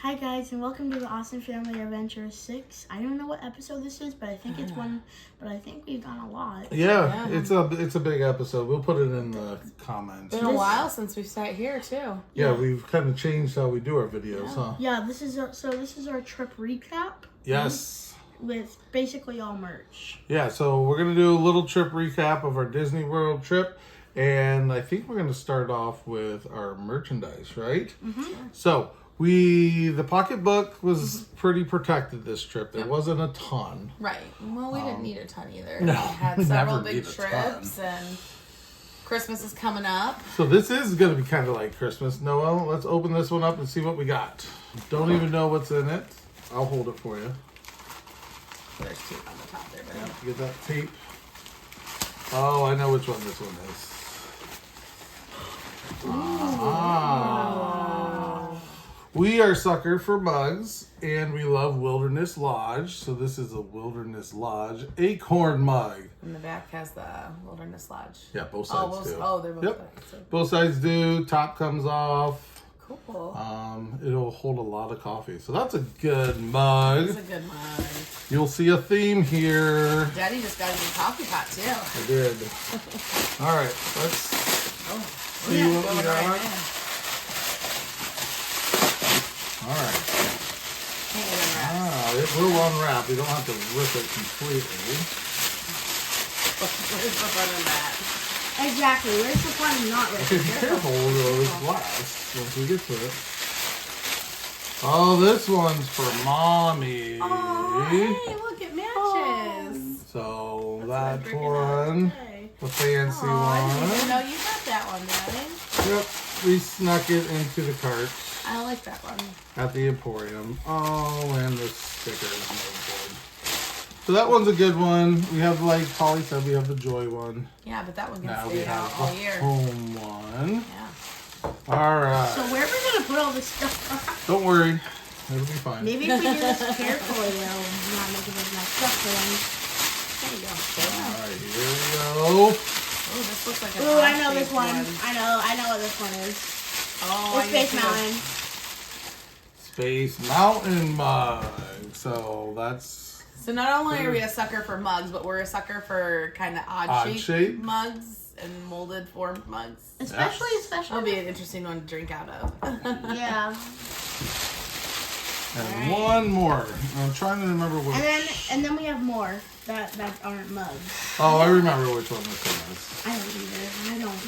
Hi guys, and welcome to the Awesome Family Adventure 6. I don't know what episode this is, but I think it's one. But I think we've done a lot. Yeah, it's a big episode. We'll put it in the comments. Been a while since we sat here too. Yeah, we've kind of changed how we do our videos, huh? Yeah, this is our trip recap. Yes. With basically all merch. Yeah, so we're gonna do a little trip recap of our Disney World trip, and I think we're gonna start off with our merchandise, right? Mm-hmm. So the pocketbook was pretty protected this trip. There wasn't a ton. Right. Well, we didn't need a ton either. no, we had we several never big need a trips, and Christmas is coming up. So this is gonna be kind of like Christmas. Noel, let's open this one up and see what we got. Don't even know what's in it. I'll hold it for you. There's tape on the top there, but Yeah, get that tape. Oh, I know which one this one is. We are sucker for mugs, and we love Wilderness Lodge. So this is a Wilderness Lodge acorn mug. and the back has the Wilderness Lodge. Yeah, both sides do. They're both. Yep. So Both sides do. Top comes off. cool. It'll hold a lot of coffee. So that's a good mug. It's a good mug. You'll see a theme here. Daddy just got a new coffee pot too. I did. All right, let's see what we got. All right. Can't get unwrapped. It will unwrap. We don't have to rip it completely. Where's the fun in that? Exactly. Where's the fun in not Okay, ripping? be careful with this glass once we get to it. Oh, this one's for Mommy. Oh, hey, look, it matches. So That's that what we're one, today. the fancy Oh, I didn't even one. know you got that one, Daddy. Yep, we snuck it into the cart I like that one. at the Emporium. Oh, and the stickers. No good. So that one's a good one. We have, like Holly said, we have the Joy one. Yeah, but that one can Now we stay out have all the year. home one. Yeah. All right. So where are we gonna put all this stuff? Don't worry. It'll be fine. Maybe if we do this carefully, they'll not make it as much stuff for them. There you go. All right, here we go. Oh, this looks like a Ooh, I know this heart-shaped one. I know what this one is. Oh, It's Space Mountain. Space Mountain mug. So that's So not only are we a sucker for mugs, but we're a sucker for kind of Odd odd-shaped shape. mugs and molded formed mugs. Especially. That'll be an interesting one to drink out of. Yeah. and Alright. one more. I'm trying to remember what. And then we have more that aren't mugs. Oh, I remember which one this one is. I don't either. I don't.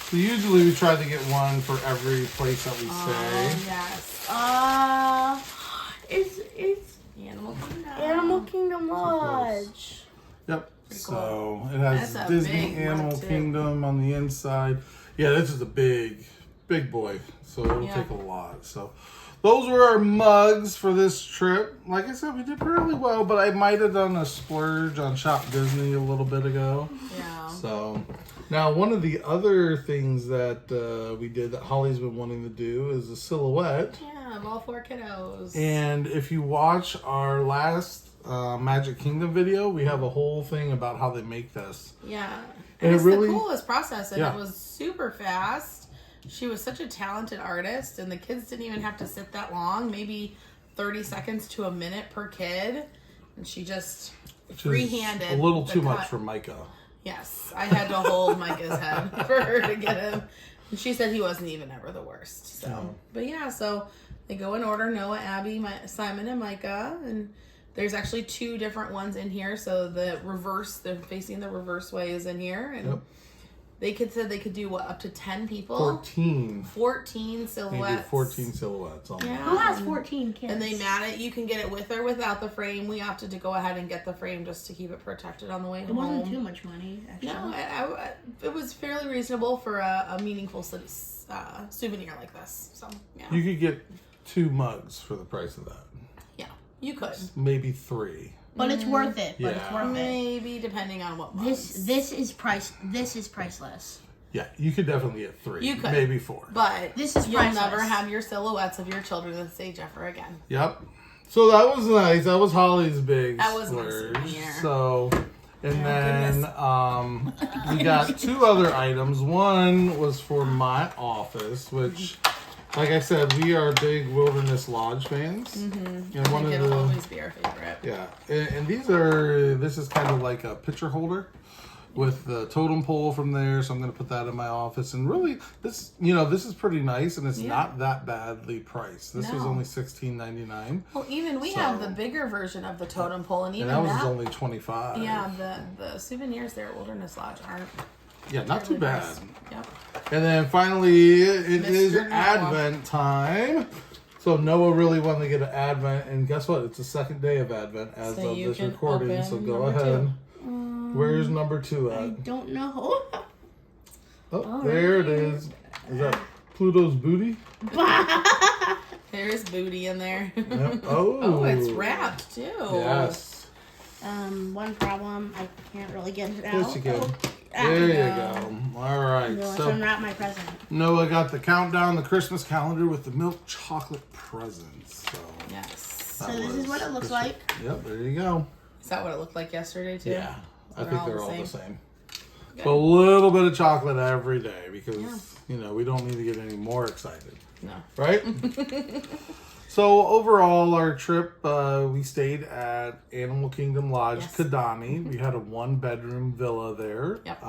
So usually we try to get one for every place that we Oh, stay. yes. It's Animal Kingdom. Animal Kingdom close. Lodge. Yep. Pretty So it has That's a Disney big mug, Animal too. Kingdom on the inside. Yeah, this is a big boy. So it'll Yeah. take a lot. So those were our mugs for this trip. Like I said, we did really well, but I might have done a splurge on Shop Disney a little bit ago. Yeah. So now one of the other things that we did that Holly's been wanting to do is a silhouette. Yeah, of all four kiddos. And if you watch our last Magic Kingdom video, we have a whole thing about how they make this. Yeah. And And it it's really- the coolest process, and Yeah. it was super fast. She was such a talented artist, and the kids didn't even have to sit that long, maybe 30 seconds to a minute per kid. And she just Which is free-handed. a little the too much cut. for Micah. Yes, I had to hold Micah's head for her to get him. And she said he wasn't even ever the worst. So, No. but yeah, so they go in order: Noah, Abby, Simon, and Micah. And there's actually two different ones in here. So the facing the reverse way is in here, and Yep. they could do what, up to 10 people, 14. 14 They do silhouettes. 14 silhouettes on Yeah. there. Who has 14 kids? And they mat it. You can get it with or without the frame. We opted to go ahead and get the frame just to keep it protected on the way It home. wasn't too much money, actually. No, it was fairly reasonable for a meaningful souvenir like this. So, yeah. You could get 2 mugs for the price of that. Yeah, you could. Maybe 3. But it's worth it. But it's Yeah. worth it. Maybe, depending on what mugs. This is priceless. Yeah, you could definitely get 3. You could. Maybe 4. But This is you'll priceless. never have your silhouettes of your children this age ever again. Yep. So that was nice. That was Holly's big That was my splurge. souvenir. So, and Oh, then we got 2 other items. One was for my office, which Like I said, we are big Wilderness Lodge fans. Mm-hmm. And I one think of it'll the always be our favorite. yeah, and this is kind of like a picture holder with the totem pole from there. So I'm going to put that in my office. And really, this is pretty nice, and it's not that badly priced. This was No. only $16.99. Well, even we have the bigger version of the totem pole, and even And that was that. only $25. Yeah, the souvenirs there at Wilderness Lodge aren't. Yeah, not too really bad. nice. Yep. And then finally, it is Mr. Noah. Advent time. So Noah really wanted to get an Advent, and guess what? It's the second day of Advent as So of you this can recording. open So go number ahead. 2. Where's number 2 I at? don't know. Oh, there it is. Is that Pluto's booty? There is booty in there. Yep. Oh. Oh, it's wrapped too. Yes. One problem, I can't really get it out. Yes, you can. Oh, There you go. go. All right. let's So unwrap my present. Noah got the countdown, the Christmas calendar with the milk chocolate presents. So Yes. So this is what it looks like. Yep. There you go. Is that what it looked like yesterday too? Yeah. I think they're all the same. same. Good. So a little bit of chocolate every day because we don't need to get any more excited, No. right? So overall, our trip, we stayed at Animal Kingdom Lodge, Yes. Kidani. We had a 1-bedroom villa there. Yep.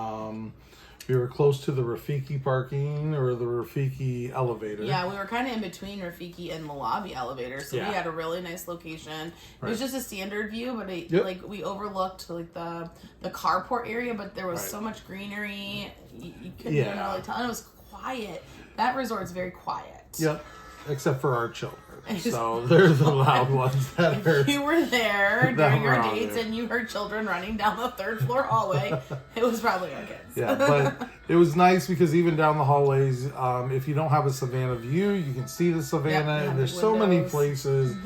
We were close to the Rafiki parking or the Rafiki elevator. Yeah, we were kind of in between Rafiki and the lobby elevator, so Yeah. we had a really nice location. It was Right. just a standard view, but Yep. like we overlooked like the carport area, but there was Right. so much greenery, you couldn't Yeah. even really tell. And it was quiet. That resort's very quiet. Yep. Except for our children. So they're the loud ones that are. You were there That during were our all dates, there. and you heard children running down the 3rd floor hallway. It was probably our kids. Yeah, but it was nice because even down the hallways, if you don't have a Savannah view, you can see the Savannah. Yeah, and there's big so many windows. places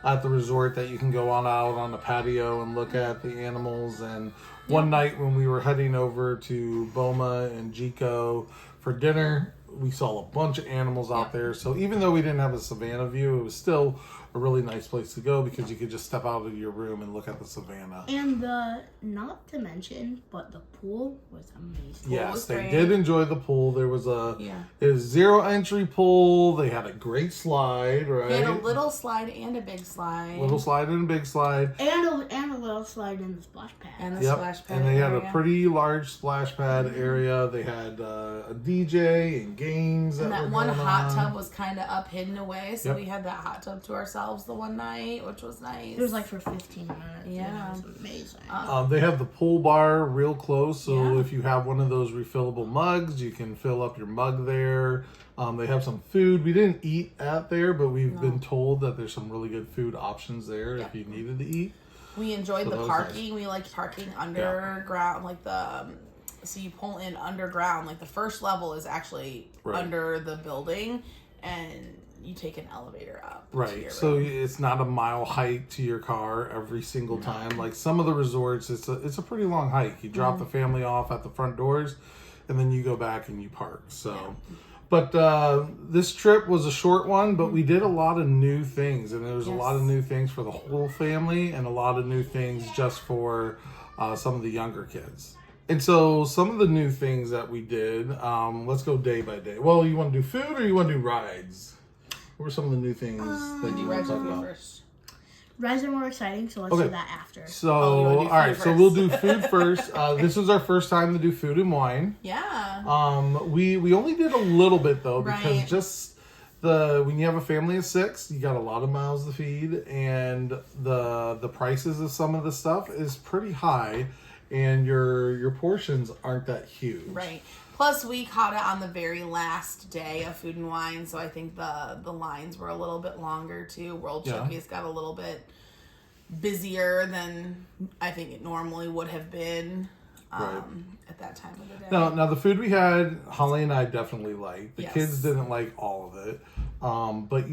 at the resort that you can go on out on the patio and look at the animals. And one night when we were heading over to Boma and Jico for dinner, we saw a bunch of animals out there. So even though we didn't have a Savannah view, it was still a really nice place to go because you could just step out of your room and look at the Savannah. And not to mention, but the pool was amazing. Yes, was they great. did enjoy the pool. There was Yeah. it was 0 entry pool. They had a great slide, right? We had a little slide and a big slide. Little slide and a big slide. And a little slide in the splash pad. And the Yep. splash pad And they had area. a pretty large splash pad area. They had a DJ and games And that that were one going hot on. tub was kind of up hidden away, so Yep. we had that hot tub to ourselves the one night, which was nice. It was like for 15 minutes. Yeah. It was amazing. They have the pool bar real close, so Yeah. if you have one of those refillable mugs, you can fill up your mug there. They have some food. We didn't eat at there, but we've been told that there's some really good food options there Yep. if you needed to eat. We enjoyed So the that was parking. We liked parking underground, like the. So you pull in underground. Like the first level is actually Right. under the building, and you take an elevator up. to Right. your So room. it's not a mile hike to your car every single time. Like some of the resorts, it's a pretty long hike. You drop the family off at the front doors, and then you go back and you park. So, but this trip was a short one, but we did a lot of new things, and there was a lot of Yes. new things for the whole family, and a lot of new things just for some of the younger kids. And so some of the new things that we did, let's go day by day. Well, you want to do food or you want to do rides? What were some of the new things that you You want read to talk to about? first. Rides are more exciting, so let's Okay. do that after. So, Oh, you wanna do all food right, so first. we'll do food first. This was our first time to do food and wine. Yeah. We only did a little bit though because Right. just when you have a family of 6, you got a lot of mouths to feed, and the prices of some of the stuff is pretty high, and your portions aren't that huge. Right. Plus, we caught it on the very last day of Food and Wine, so I think the lines were a little bit longer too. World Yeah. Showcase got a little bit busier than I think it normally would have been Right. at that time of the day. Now the food we had, Holly and I definitely liked. The Yes. kids didn't like all of it, but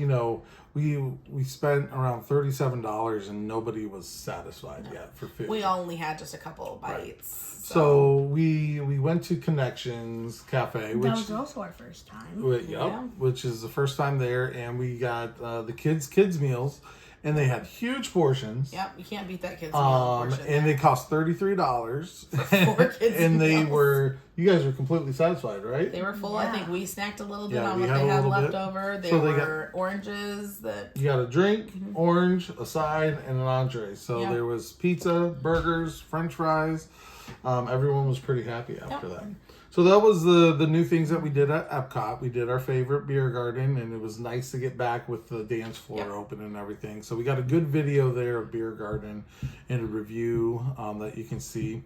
we spent around $37 and nobody was satisfied yet for food. We only had just a couple of bites. So we went to Connections Cafe, which That was also our first time. Yep, Yeah. which is the first time there, and we got the kids meals, and they had huge portions. Yep, you can't beat that kid's meal portion. And they there. cost $33. For 4 kids' and they meals. were, you guys were completely satisfied, right? They were full. I think we snacked a little bit Yeah, on we what had they a had little left bit. over. There So they were oranges that. You got a drink, orange, a side, and an entree. So Yeah. there was pizza, burgers, French fries. Everyone was pretty happy after that. So that was the new things that we did at Epcot. We did our favorite beer garden, and it was nice to get back with the dance floor open and everything. So we got a good video there of beer garden and a review that you can see.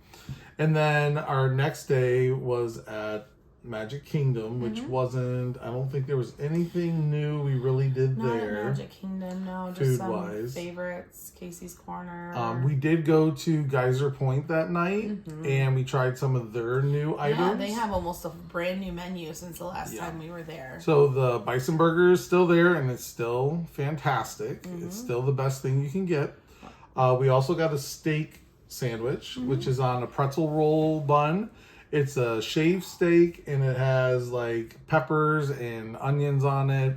And then our next day was at Magic Kingdom, which wasn't, I don't think there was anything new we really did Not there. at Magic Kingdom, no. Just some food-wise. favorites. Casey's Corner. We did go to Geyser Point that night, and we tried some of their new items. Yeah, they have almost a brand new menu since the last time we were there. So the bison burger is still there, and it's still fantastic. It's still the best thing you can get. We also got a steak sandwich, which is on a pretzel roll bun. It's a shaved steak, and it has like peppers and onions on it.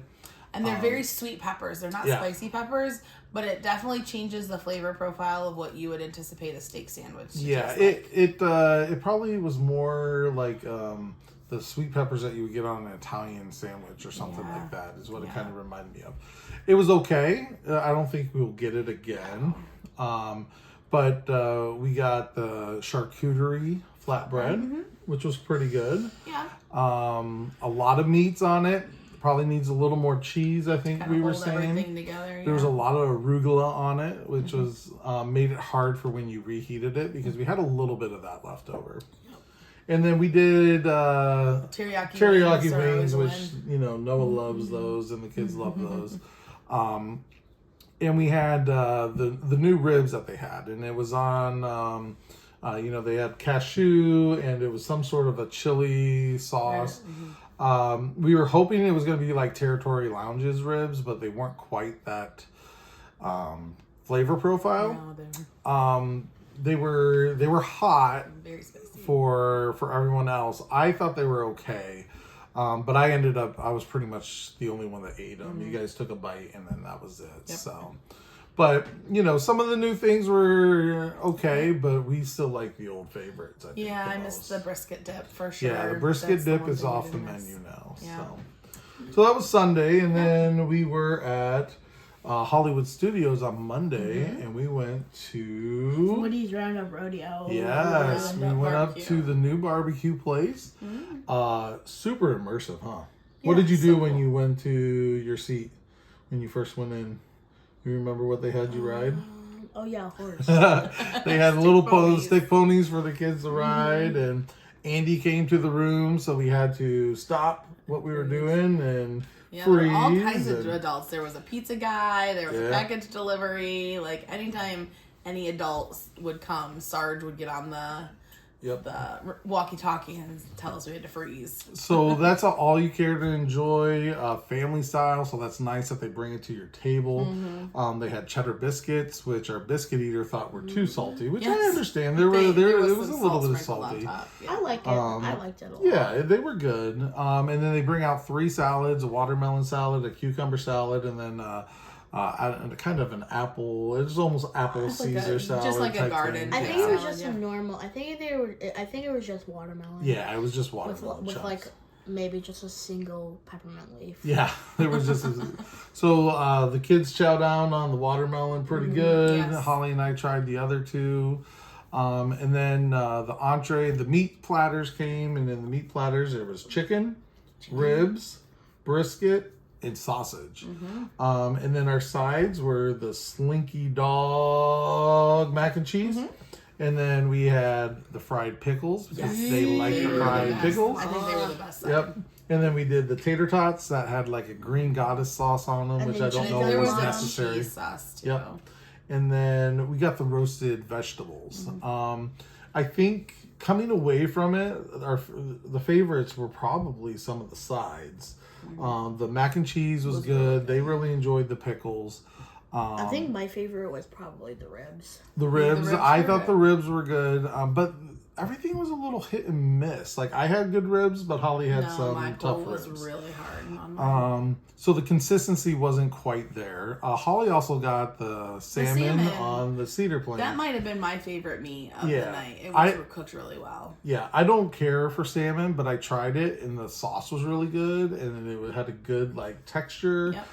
And they're very sweet peppers. They're not spicy peppers, but it definitely changes the flavor profile of what you would anticipate a steak sandwich to Yeah, taste like. it probably was more like the sweet peppers that you would get on an Italian sandwich or something like that is what it kind of reminded me of. It was okay. I don't think we'll get it again. But we got the charcuterie flatbread, which was pretty good. Yeah. A lot of meats on it. Probably needs a little more cheese, I think we were Hold saying. everything together. There was a lot of arugula on it, which was made it hard for when you reheated it because we had a little bit of that left over. And then we did teriyaki wings, which Noah loves those, and the kids love those. And we had the new ribs that they had, and it was on. They had cashew, and it was some sort of a chili sauce. We were hoping it was going to be like Territory Lounge's ribs, but they weren't quite that flavor profile. No, They were hot very spicy. for everyone else. I thought they were okay, but I was pretty much the only one that ate them. You guys took a bite, and then that was it. So. But, some of the new things were okay, but we still like the old favorites, I think. Yeah, I missed the brisket dip for sure. Yeah, the brisket That's the dip one is thing we off the didn't miss. menu now. Yeah. So that was Sunday, and then we were at Hollywood Studios on Monday, and we went to... Woody's Roundup Rodeo. Yes, we Roundup went up barbecue. to the new barbecue place. Super immersive, huh? Yeah, What did you do so when cool. you went to your seat, when you first went in? You remember what they had you ride? Oh yeah, horse. They had little ponies. stick ponies for the kids to ride, and Andy came to the room, so we had to stop what we were doing and Yeah, there freeze. were all kinds of and- adults. There was a pizza guy. There was a Yeah. package delivery. Like anytime any adults would come, Sarge would get on the walkie-talkie and tell us we had to freeze. So that's all you care to enjoy, family style. So that's nice that they bring it to your table. They had cheddar biscuits, which our biscuit eater thought were too salty, which I Yes. understand. There There was a some little salt bit of sprinkled on salty. top. I liked it. I liked it a lot. Yeah, they were good. And then they bring out 3 salads: a watermelon salad, a cucumber salad, and then kind of an apple. It's almost apple It's like Caesar a- salad, just like a type garden thing. I think it was salad, just yeah. a normal. I think it was just watermelon. Yeah, it was just With watermelon chunks. like maybe just a single peppermint leaf. Yeah, there was just so the kids chow down on the watermelon pretty good. Yes. Holly and I tried the other 2. And then the entree, the meat platters came, and in the meat platters there was chicken, ribs, brisket, and sausage. And then our sides were the Slinky Dog mac and cheese. And then we had the fried pickles because they like the fried pickles. I think they were the best side. Yep. And then we did the tater tots that had like a green goddess sauce on them, And which then I don't chicken know There was was a necessary. cheese sauce too. Yep. And then we got the roasted vegetables. I think coming away from it, the favorites were probably some of the sides. The mac and cheese was good. They really enjoyed the pickles. I think my favorite was probably the ribs. The ribs, ribs I were thought good. the ribs were good. But everything was a little hit and miss. Like I had good ribs, but Holly had No, some my tough pull was ribs. really hard on mine. So the consistency wasn't quite there. Holly also got the salmon salmon. on the cedar plate. That might have been my favorite meat of Yeah. the night. It was I- cooked really well. Yeah, I don't care for salmon, but I tried it and the sauce was really good and it had a good like texture. Yep.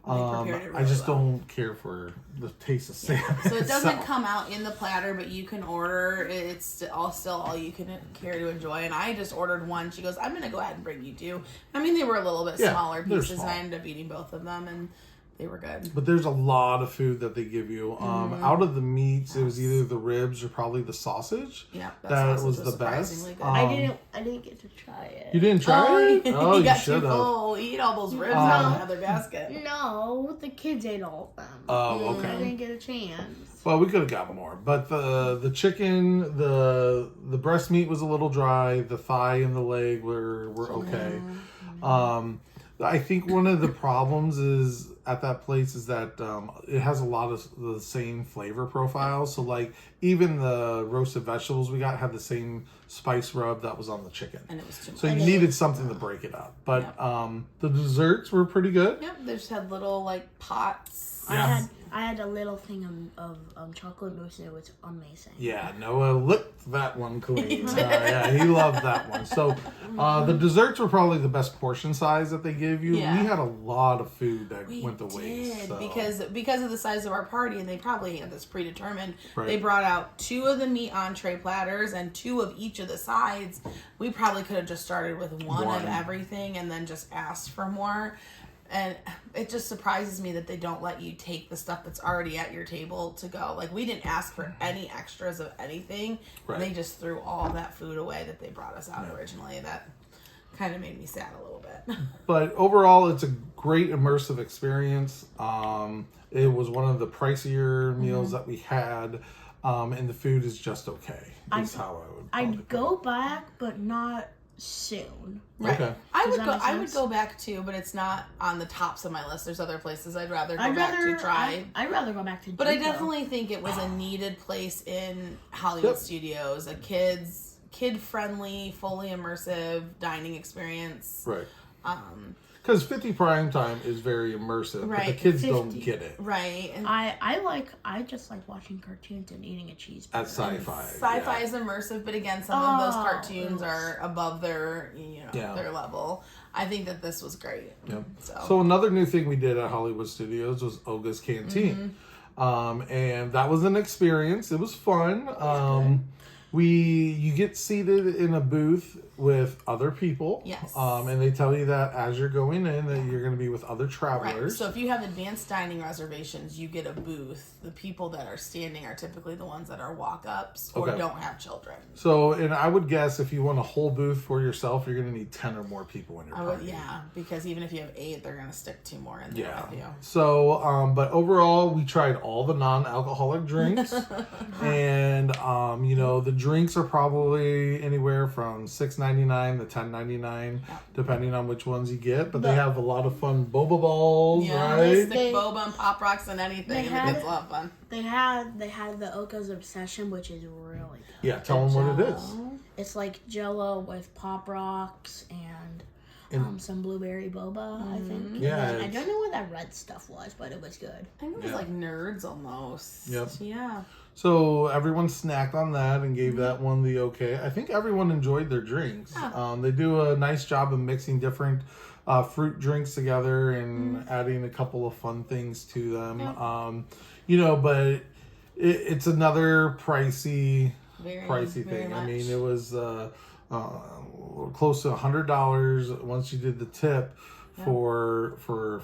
They prepared it I really just well. don't care for the taste of salmon. So it doesn't itself. come out in the platter, but you can order. It's still all you can care to enjoy. And I just ordered one. She goes, "I'm going to go ahead and bring you two." I mean, they were a little bit Yeah, smaller they're pieces, small. and I ended up eating both of them, and they were good. But there's a lot of food that they give you. Out of the meats, it was either the ribs or probably the sausage. Yeah, That sausage was the surprisingly best. good. I didn't get to try it. You didn't try it? you Oh, you got too should have. full. Eat all those ribs out of another basket. No, the kids ate all of them. Oh, I okay. didn't get a chance. Well, we could have got more, but the chicken, the breast meat was a little dry. The thigh and the leg were okay. I think one of the problems is at that place is that it has a lot of the same flavor profiles. So like even the roasted vegetables we got had the same spice rub that was on the chicken. And it was too much. So you needed something to break it up. But the desserts were pretty good. Yep, they just had little like pots. I had a little thing of chocolate mousse and it was amazing. Yeah, Noah licked that one clean. Yeah, he loved that one. So the desserts were probably the best portion size that they gave you. Yeah. We had a lot of food that We went to waste. did, So. because of the size of our party, and they probably had this predetermined. Right. They brought out 2 of the meat entree platters and 2 of each of the sides. We probably could have just started with one of One. everything and then just asked for more. And it just surprises me that they don't let you take the stuff that's already at your table to go. Like, we didn't ask for any extras of anything. Right. They just threw all that food away that they brought us out originally. That kind of made me sad a little bit. But overall, it's a great immersive experience. It was one of the pricier meals that we had, and the food is just okay. Is how I would. probably I'd go back, but not soon. Right. Okay. I Does would that go. make I would sense? go back too, but it's not on the tops of my list. There's other places I'd rather go I'd back rather to try. I'd rather go back to. But I Jico. definitely think it was a needed place in Hollywood Yep. Studios, a kid friendly, fully immersive dining experience. Right. Um, Because 50 prime time is very immersive, but the Right, kids don't 50. get it. right. And I just like watching cartoons and eating a cheeseburger. At sci-fi. sci-fi yeah. is immersive, but again, some of those Oh, cartoons oops. are above their Yeah. their level. I think that this was great. Yep. So, So another new thing we did at Hollywood Studios was Oga's Canteen. And that was an experience. It was fun. You get seated in a booth with other people. Yes. And they tell you that as you're going in that you're going to be with other right. travelers. So if you have advanced dining reservations, you get a booth. The people that are standing are typically the ones that are walk-ups or Okay. don't have children. So, and I would guess if you want a whole booth for yourself, you're going to need 10 or more people in your I would, party. yeah, because even if you have 8, they're gonna stick 2 more in there Yeah. with you. So, but overall, we tried all the non-alcoholic drinks, and the drinks are probably anywhere from $6.99 to $10.99, depending on which ones you get. But they have a lot of fun boba balls, Yeah, they right? stick boba and pop rocks and anything, they and had- it's a lot of fun. They had the Oka's Obsession, which is really good. Yeah, tell them what it is. It's like Jello with Pop Rocks and some blueberry boba, I think. Yeah, And I it's- don't know what that red stuff was, but it was good. I think it was Yeah. like Nerds almost. Yep. Yeah. So everyone snacked on that and gave that one the okay. I think everyone enjoyed their drinks. Yeah. They do a nice job of mixing different fruit drinks together and adding a couple of fun things to them. But it's another pricey Very thing. I much. mean, it was close to $100 once you did the tip for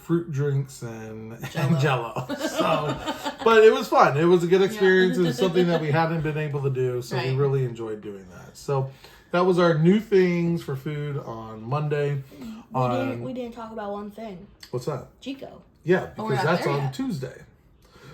fruit drinks and Jello. So, but it was fun. It was a good experience. It was something that we hadn't been able to do, so we Right. really enjoyed doing that. So that was our new things for food on Monday. We didn't talk about one thing. What's that? Chico. Yeah, we're because not that's there on yet. Tuesday.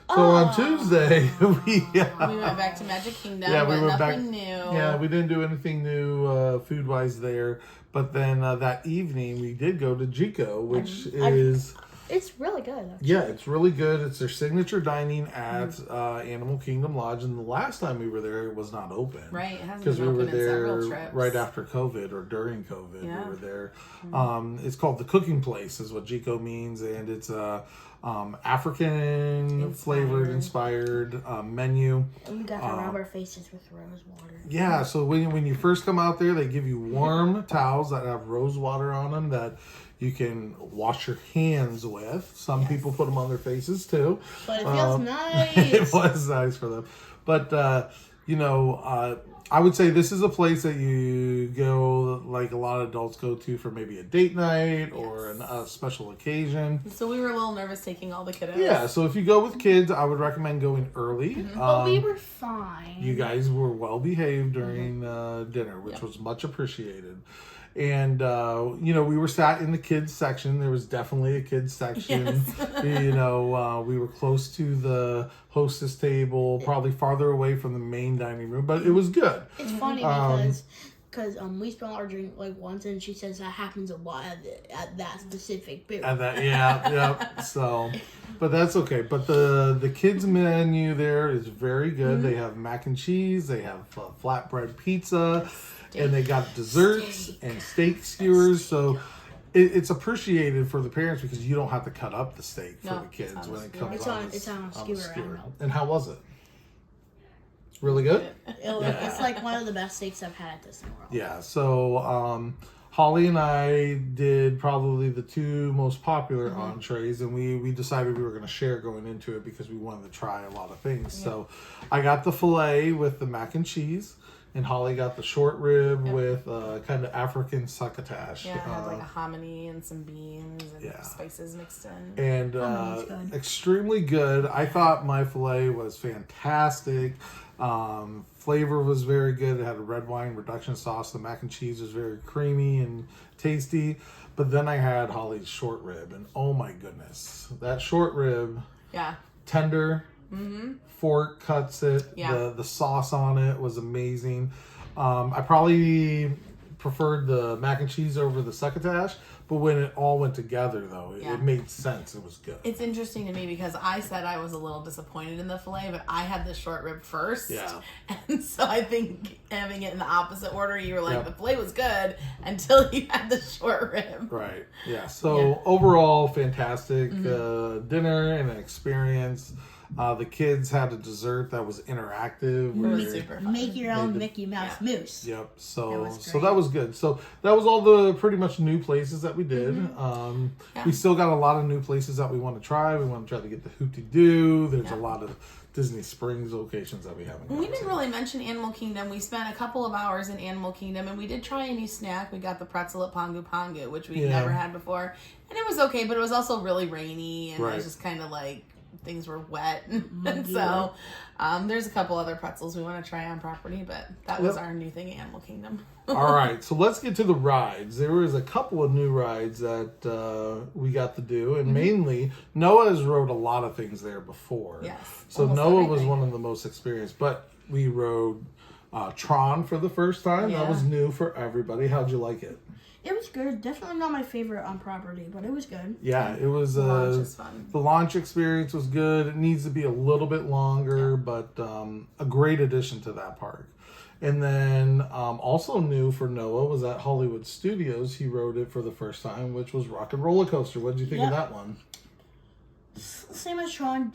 So on Tuesday, We went back to Magic Kingdom. Yeah, we but went back. nothing new. Yeah, we didn't do anything new food wise there. But then that evening we did go to Jico, which is It's really good. Actually. Yeah, it's really good. It's their signature dining at Animal Kingdom Lodge, and the last time we were there, it was not open. Right, it hasn't Because been we were open in there several trips. right after COVID or during COVID. Yeah. We were there. It's called the Cooking Place, is what Jico means, and it's a African flavored, inspired menu. And we got to rub our faces with rose water. Yeah, so when you first come out there, they give you warm towels that have rose water on them that you can wash your hands with. Some people put them on their faces too. But it feels nice. It was nice for them. But, I would say this is a place that you go, like a lot of adults go to for maybe a date night or a special occasion. So we were a little nervous taking all the kiddos. Yeah, so if you go with kids, I would recommend going early. But we were fine. You guys were well behaved during dinner, which was much appreciated. And, we were sat in the kids section. There was definitely a kids section. Yes. We were close to the hostess table, probably farther away from the main dining room, but it was good. It's funny because we spilled our drink like once, and she says that happens a lot at that specific bit. And that, yeah. So, but that's okay. But the kids menu there is very good. They have mac and cheese. They have flatbread pizza. And they got desserts and steak skewers, so it's appreciated for the parents because you don't have to cut up the steak for the kids when it comes It's on a skewer. And how was it? Really good? It's like one of the best steaks I've had at Disney World. Yeah, so Holly and I did probably the two most popular entrees, and we decided we were going to share going into it because we wanted to try a lot of things. Yeah. So I got the filet with the mac and cheese. And Holly got the short rib with kind of African succotash. Yeah, it had like a hominy and some beans and spices mixed in. And extremely good. I thought my filet was fantastic. Flavor was very good. It had a red wine reduction sauce. The mac and cheese was very creamy and tasty. But then I had Holly's short rib, and oh my goodness, that short rib, tender. Fork cuts it. Yeah. The sauce on it was amazing. I probably preferred the mac and cheese over the succotash, but when it all went together, though, it made sense. It was good. It's interesting to me because I said I was a little disappointed in the filet, but I had the short rib first. Yeah. And so I think having it in the opposite order, you were like, the filet was good until you had the short rib. Right. Yeah. So overall, fantastic dinner and an experience. The kids had a dessert that was interactive. It was super fun. Make your own Mickey Mouse mousse. Yep. So that was good. So that was all the pretty much new places that we did. We still got a lot of new places that we want to try. We want to try to get the Hoop-Dee-Doo. There's a lot of Disney Springs locations that we haven't gone We didn't really mention Animal Kingdom. We spent a couple of hours in Animal Kingdom, and we did try a new snack. We got the pretzel at Pongu Pongu, which we'd never had before. And it was okay, but it was also really rainy, and it was just kind of like things were wet. And so there's a couple other pretzels we want to try on property, but that was our new thing at Animal Kingdom. All right, so let's get to the rides. There was a couple of new rides that we got to do, and mainly Noah has rode a lot of things there before. Yes. So Noah was one of the most experienced, but we rode Tron for the first time. That was new for everybody. How'd you like it? It was good. Definitely not my favorite on property, but it was good. Yeah, it was. The launch is fun. The launch experience was good. It needs to be a little bit longer, but a great addition to that park. And then also new for Noah was at Hollywood Studios. He rode it for the first time, which was Rock and Roller Coaster. What did you think of that one? Same as Tron.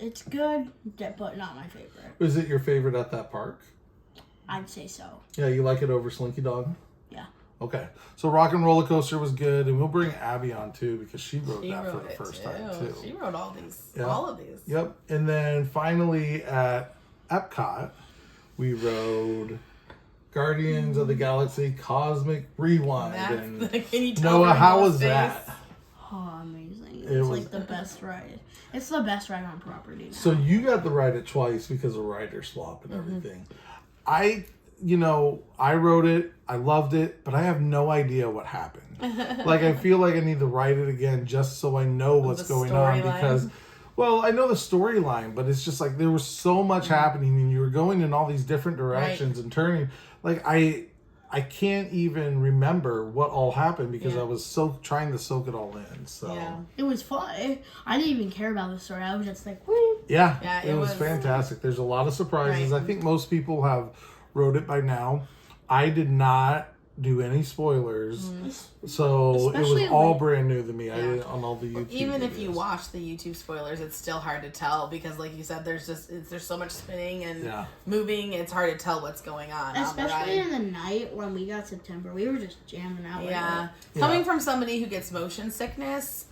It's good, but not my favorite. Was it your favorite at that park? I'd say so. Yeah, you like it over Slinky Dog? Yeah. Okay, so Rock and Roller Coaster was good, and we'll bring Abby on too because she rode that for the first time too. She rode all these, Yep. all of these. Yep, and then finally at Epcot, we rode Guardians of the Galaxy Cosmic Rewind. And can you tell Noah, how was that? Oh, amazing! It's like the best ride. It's the best ride on property now. So you got to ride it twice because of rider swap and everything. I rode it. I loved it, but I have no idea what happened. Like, I feel like I need to ride it again just so I know what's going on because, well, I know the storyline, but it's just like there was so much happening and you were going in all these different directions and turning. Like, I can't even remember what all happened because Yeah. I was so trying to soak it all in. So Yeah. It was fun. I didn't even care about the story. I was just like, woo. yeah, Yeah, it it was was- fantastic. There's a lot of surprises. Right. I think most people have rode it by now. I did not do any spoilers, so it Especially was all like- brand new to me. I Yeah. did it on all the YouTube. Even if you videos. watch the YouTube spoilers, it's still hard to tell because, like you said, there's so much spinning and Yeah. moving. It's hard to tell what's going on. the Especially ride. in the night when we got September, we were just jamming out. Yeah. Yeah. Coming from somebody who gets motion sickness,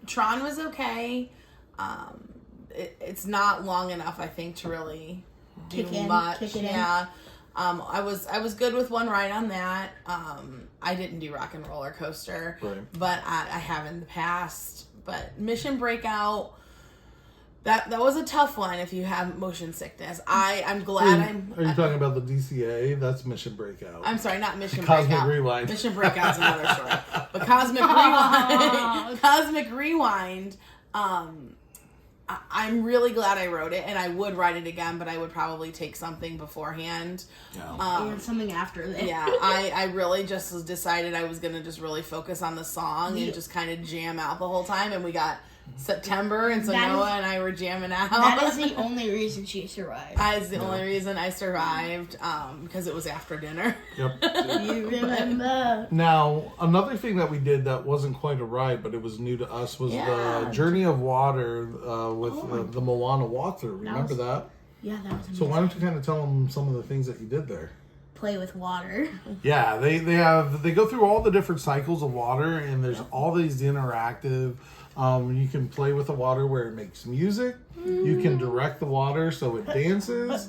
Tron was okay. It's not long enough, I think, to really do Kick in, much. kick it in. Yeah. I was good with one ride on that. I didn't do Rock and Roller Coaster, Right. but I have in the past. But Mission Breakout, that was a tough one if you have motion sickness. I'm glad Are you talking about the DCA? That's Mission Breakout. I'm sorry, not Mission Cosmic Breakout. Rewind. Mission Breakout's another story. But Cosmic Rewind, Cosmic Rewind. I'm really glad I wrote it, and I would write it again, but I would probably take something beforehand. Yeah. And something after that. Yeah, I really just decided I was gonna just really focus on the song and just kind of jam out the whole time, and we got September, and so That Noah is- and I were jamming out. That is the only reason she survived. That's the only reason I survived, because it was after dinner. Yep. You remember? Now, another thing that we did that wasn't quite a ride, but it was new to us, was Yeah. the Journey of Water with the Moana walkthrough. Remember was- that? Yeah, that was amazing. So why don't you kind of tell them some of the things that you did there? Play with water. Yeah, they go through all the different cycles of water, and there's all these interactive. You can play with the water where it makes music. You can direct the water so it dances.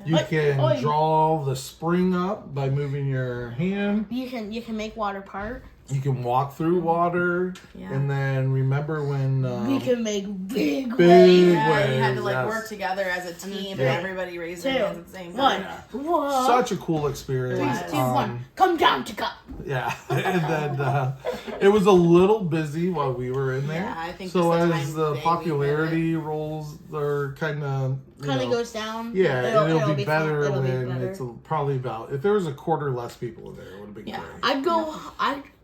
You can draw the spring up by moving your hand. You can make water part. You can walk through water, Yeah. and then remember when We can make big big waves. Yeah, you had to waves, yes. work together as a team, Yeah. and everybody raised their hands at the same One. time. Whoa. such a cool experience. Three, Two, one. Come down to go. Yeah, and then it was a little busy while we were in there. Yeah, I think so. just the As time the of day we popularity rolls, they're kind of Goes down. Yeah, it'll be fun. better It'll be when better. it's probably about. If there was a quarter less people in there, it would have been Yeah. great.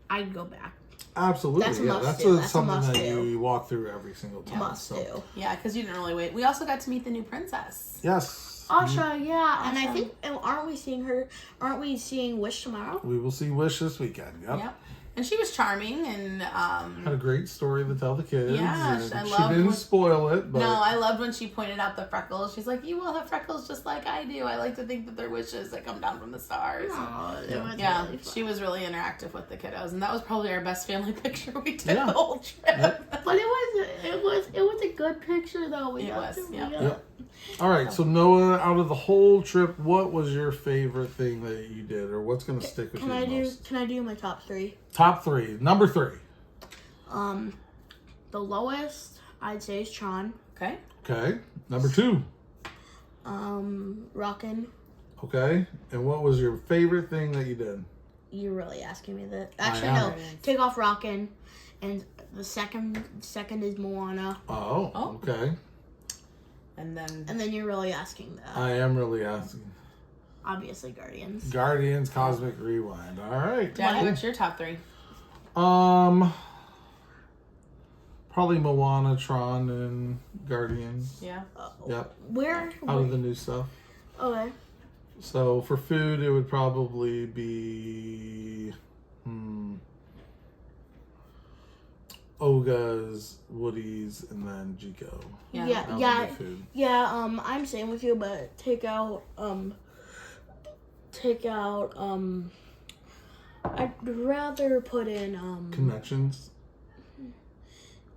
I'd go back. Absolutely, That's a yeah. must That's do. That's a something must that do. you walk through every single time. Must so. do. Yeah, because you didn't really wait. We also got to meet the new princess. Yes, Asha, yeah, and I Awesome. think aren't we seeing her? Aren't we seeing Wish tomorrow? we will see Wish this weekend. Yep. Yep. And she was charming, and Had a great story to tell the kids. Yeah, and I she loved didn't when- spoil it, but no, I loved when she pointed out the freckles. She's like, "You will have freckles just like I do. I like to think that they're wishes that come down from the stars." Oh, it was Yeah, really fun. she was really interactive with the kiddos, and that was probably our best family picture we did Yeah. the whole trip. But it was a good picture though. We It got was, to, yeah. we got- Yep. All right, so Noah, out of the whole trip, what was your favorite thing that you did, or what's going to stick with Can you I the do? most? Can I do my top three? Top three. Number 3. The lowest I'd say is Tron. Okay. Okay. Number 2. Rockin'. Okay. And what was your favorite thing that you did? You're really asking me that. Actually, am. no. Take off Rockin', and the second is Moana, Oh, Oh. okay. And then and then you're really asking that. I am really asking. Obviously, Guardians. Guardians Cosmic Rewind. All right. Daddy, what's your top 3? Probably Moana, Tron, and Guardians. Yeah. Yep. Where? Out of the new stuff. Okay. So for food, it would probably be Oga's, Woody's, and then Jico. Yeah. Yeah. That would Yeah. be food. Yeah. I'm same with you, but take out. I'd rather put in Connections.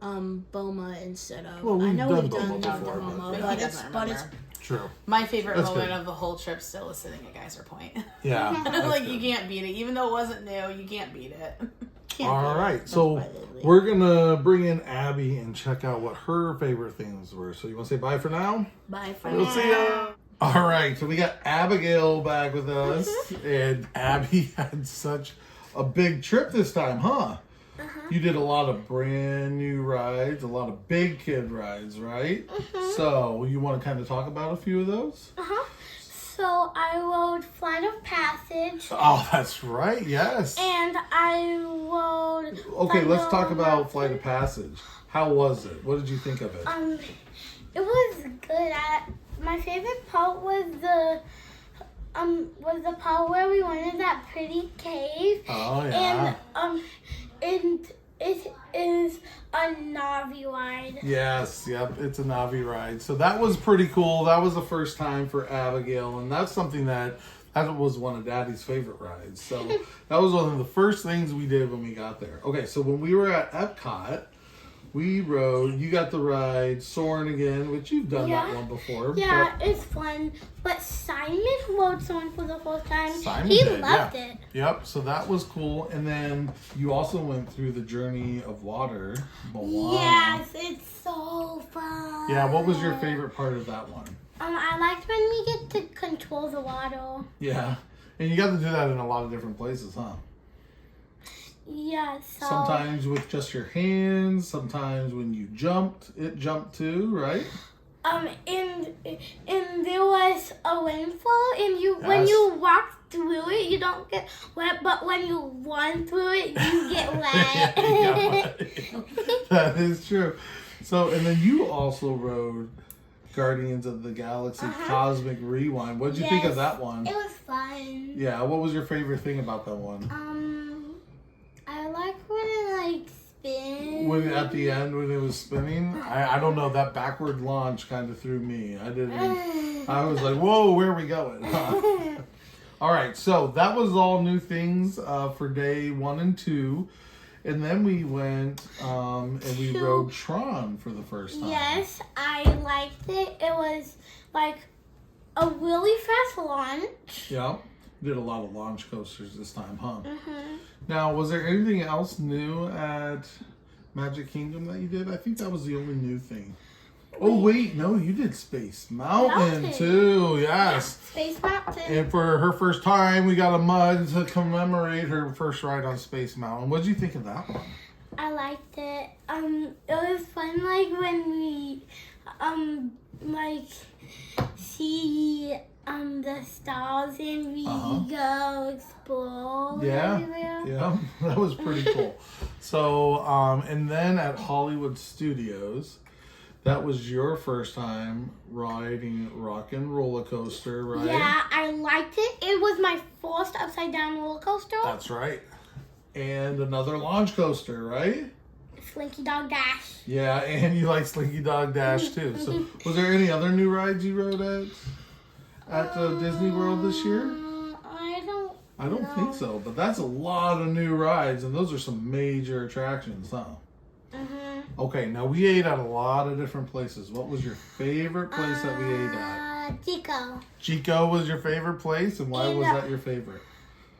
Boma instead of. Well, I we've know done we've Boma done before, Boma, but but he it's doesn't but it's remember. True. My favorite That's moment good. of the whole trip still is sitting at Geyser Point. Yeah. Like, that's you good. can't beat it. Even though it wasn't new, you can't beat it. can't All be- right, that's so why they leave. we're gonna bring in Abby and check out what her favorite things were. So you want to say bye for now? Bye for We'll now. see ya. All right, so we got Abigail back with us, and Abby had such a big trip this time, huh? You did a lot of brand new rides, a lot of big kid rides, right? So you want to kind of talk about a few of those? also I rode Flight of Passage. Oh, that's right. Yes. And I rode. Okay, let's Thunder talk about Mountain. Flight of Passage. How was it? What did you think of it? It was good. My favorite part was the part where we went in that pretty cave. Oh yeah. And it is a Navi ride. Yes, yep, it's a Navi ride. So that was pretty cool. That was the first time for Abigail, and that's something that was one of Daddy's favorite rides. So that was one of the first things we did when we got there. Okay, so when we were at Epcot, we rode. You got the ride Soarin' again, which you've done that one before. Yeah, it's fun. But Simon rode Soarin' for the first time. Simon He did, loved yeah. it. Yep, so that was cool. And then you also went through the Journey of Water, Moana. Yes, it's so fun. Yeah, what was your favorite part of that one? I liked when we get to control the water. Yeah, and you got to do that in a lot of different places, huh? Yeah, so. Sometimes with just your hands, sometimes when you jumped, it jumped too, right? And there was a rainfall, and when Yes. you walk through it, you don't get wet, but when you run through it, you get wet. Yeah, that is true. So, and then you also rode Guardians of the Galaxy Cosmic Rewind. What did you think of Yes. that one? It was fun. Yeah, what was your favorite thing about that one? I like when it spins. When at the end when it was spinning, I don't know, that backward launch kind of threw me. I was like, whoa, where are we going? All right, so that was all new things for day 1 and 2. And then we went and we rode Tron for the first time. Yes, I liked it. It was like a really fast launch. Yeah. Did a lot of launch coasters this time, huh? Now, was there anything else new at Magic Kingdom that you did? I think that was the only new thing. Oh, wait, no, you did Space Mountain too. Yes. Space Mountain. And for her first time, we got a mug to commemorate her first ride on Space Mountain. What did you think of that one? I liked it. It was fun, like when we, see the stars and we go explore everywhere. Yeah, that was pretty cool. So, and then at Hollywood Studios, that was your first time riding Rock and Roller Coaster, right? Yeah, I liked it. It was my first upside down roller coaster. That's right. And another launch coaster, right? Slinky Dog Dash. Yeah, and you like Slinky Dog Dash too. So, was there any other new rides you rode at Disney World this year? I don't think so, but that's a lot of new rides, and those are some major attractions, huh? Okay, now we ate at a lot of different places. What was your favorite place that we ate at? Chico. Chico was your favorite place, and why was that your favorite?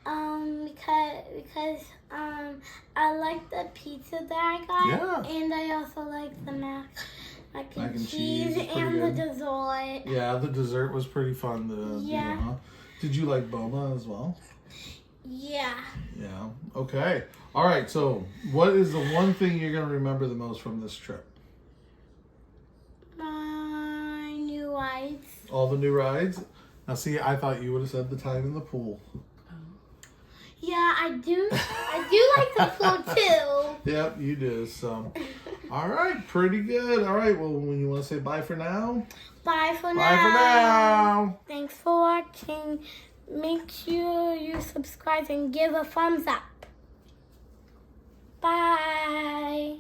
Because I like the pizza that I got, Yeah. and I also like the mac and and cheese cheese is pretty and good. the dessert. Yeah, the dessert was pretty fun to do, Yeah. huh? Did you like Boma as well? Yeah. Yeah. Okay. All right. So, what is the one thing you're going to remember the most from this trip? My new rides. All the new rides? Now, see, I thought you would have said the time in the pool. Yeah, I do like the floor too. Yep, you do. So, all right. Pretty good. All right. Well, when you want to say bye for now? Bye for now. Bye for now. Thanks for watching. Make sure you subscribe and give a thumbs up. Bye.